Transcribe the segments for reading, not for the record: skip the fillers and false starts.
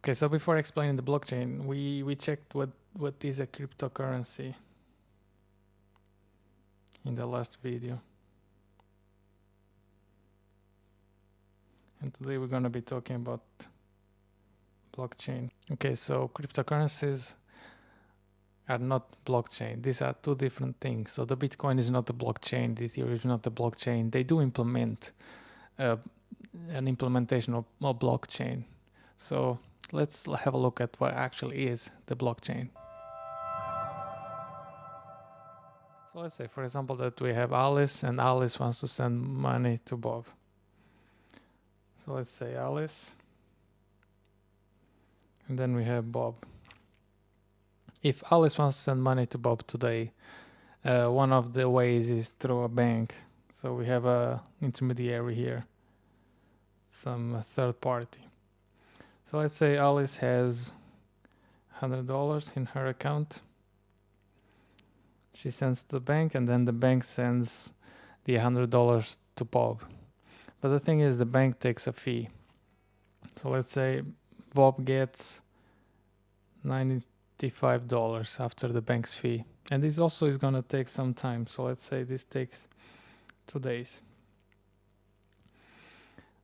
Okay, so before explaining the blockchain, we checked what is a cryptocurrency in the last video. And today we're going to be talking about blockchain. Okay, so cryptocurrencies are not blockchain. These are two different things. So the Bitcoin is not a blockchain, the Ethereum is not a blockchain. They do implement an implementation of blockchain. So let's have a look at what actually is the blockchain. So let's say, for example, that we have Alice, and Alice wants to send money to Bob. So let's say Alice, and then we have Bob. If Alice wants to send money to Bob today, one of the ways is through a bank. So we have a intermediary here, some third party. So let's say Alice has $100 in her account. She sends to the bank, and then the bank sends the $100 to Bob. But the thing is, the bank takes a fee. So let's say Bob gets $95 after the bank's fee. And this also is going to take some time. So let's say this takes 2 days.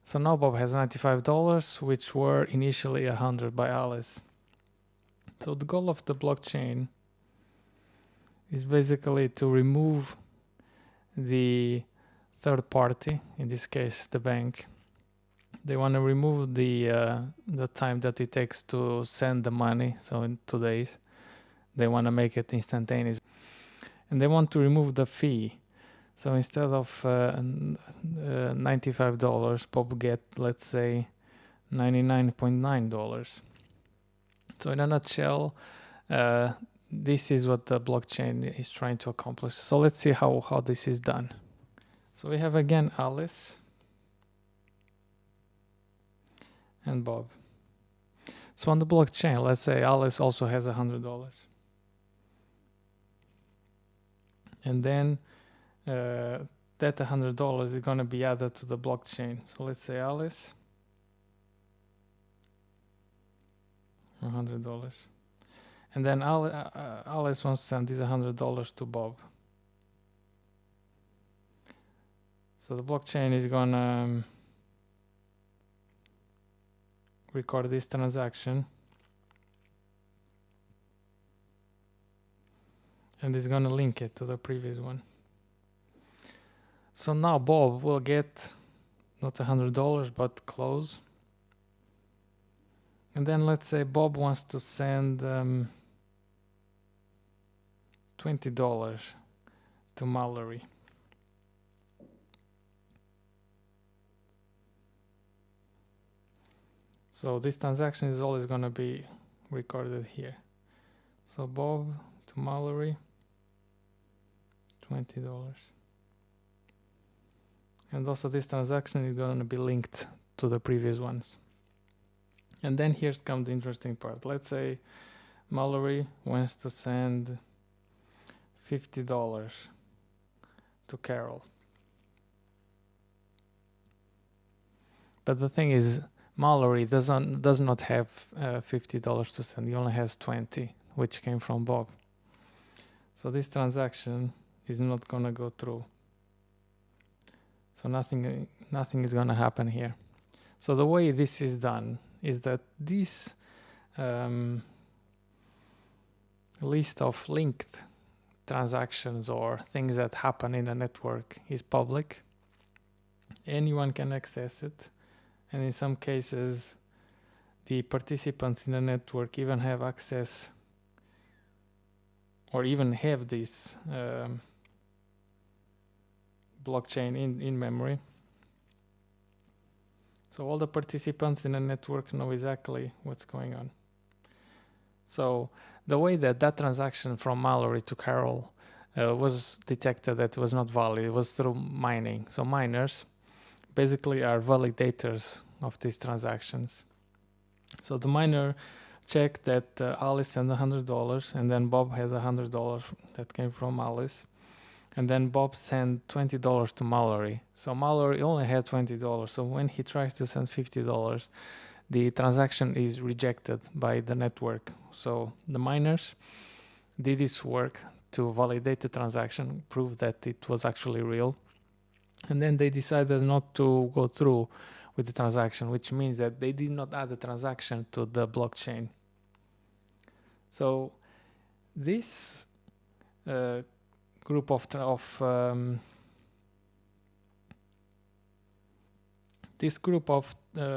So now Bob has $95, which were initially $100 by Alice. So the goal of the blockchain is basically to remove the third party, in this case the bank. They want to remove the time that it takes to send the money, so in 2 days. They want to make it instantaneous. And they want to remove the fee. So instead of $95, Bob get, let's say, $99.9. So in a nutshell, this is what the blockchain is trying to accomplish. So let's see how this is done. So we have again Alice and Bob. So on the blockchain, let's say Alice also has $100. And then that $100 is going to be added to the blockchain. So let's say Alice, $100. And then Alice wants to send this $100 to Bob. So the blockchain is going to record this transaction. And it's going to link it to the previous one. So now Bob will get not $100, but close. And then let's say Bob wants to send $20 to Mallory. So this transaction is always going to be recorded here. So Bob to Mallory, $20. And also this transaction is going to be linked to the previous ones. And then here comes the interesting part. Let's say Mallory wants to send $50 to Carol. But the thing is, Mallory does not have $50 to send. He only has 20, which came from Bob. So this transaction is not going to go through. So nothing is going to happen here. So the way this is done is that this list of linked transactions or things that happen in a network is public. Anyone can access it. And in some cases, the participants in the network even have access or even have this blockchain in memory. So all the participants in the network know exactly what's going on. So the way that transaction from Mallory to Carol was detected that it was not valid, it was through mining. So miners basically are validators of these transactions. So the miner checked that Alice sent $100, and then Bob had $100 that came from Alice. And then Bob sent $20 to Mallory. So Mallory only had $20. So when he tries to send $50, the transaction is rejected by the network. So the miners did this work to validate the transaction, prove that it was actually real, and then they decided not to go through with the transaction, which means that they did not add the transaction to the blockchain. So this group of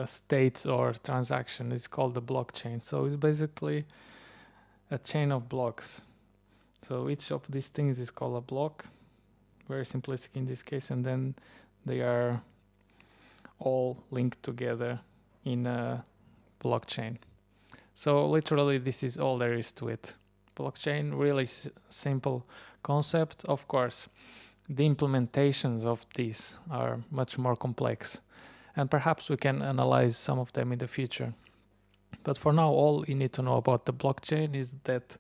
states or transaction is called the blockchain. So it's basically a chain of blocks. So each of these things is called a block, very simplistic in this case, and then they are all linked together in a blockchain. So literally this is all there is to it. Blockchain, really simple concept. Of course, the implementations of these are much more complex, and perhaps we can analyze some of them in the future. But for now, all you need to know about the blockchain is that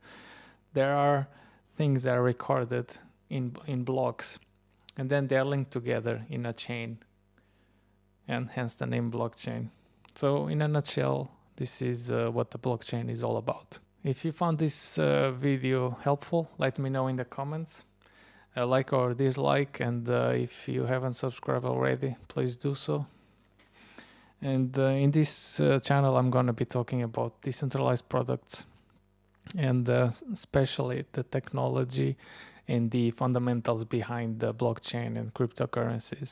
there are things that are recorded in blocks, and then they are linked together in a chain, and hence the name blockchain. So in a nutshell, this is what the blockchain is all about. If you found this video helpful, let me know in the comments. Like or dislike, and if you haven't subscribed already, please do so. And in this channel, I'm going to be talking about decentralized products, and especially the technology and the fundamentals behind the blockchain and cryptocurrencies.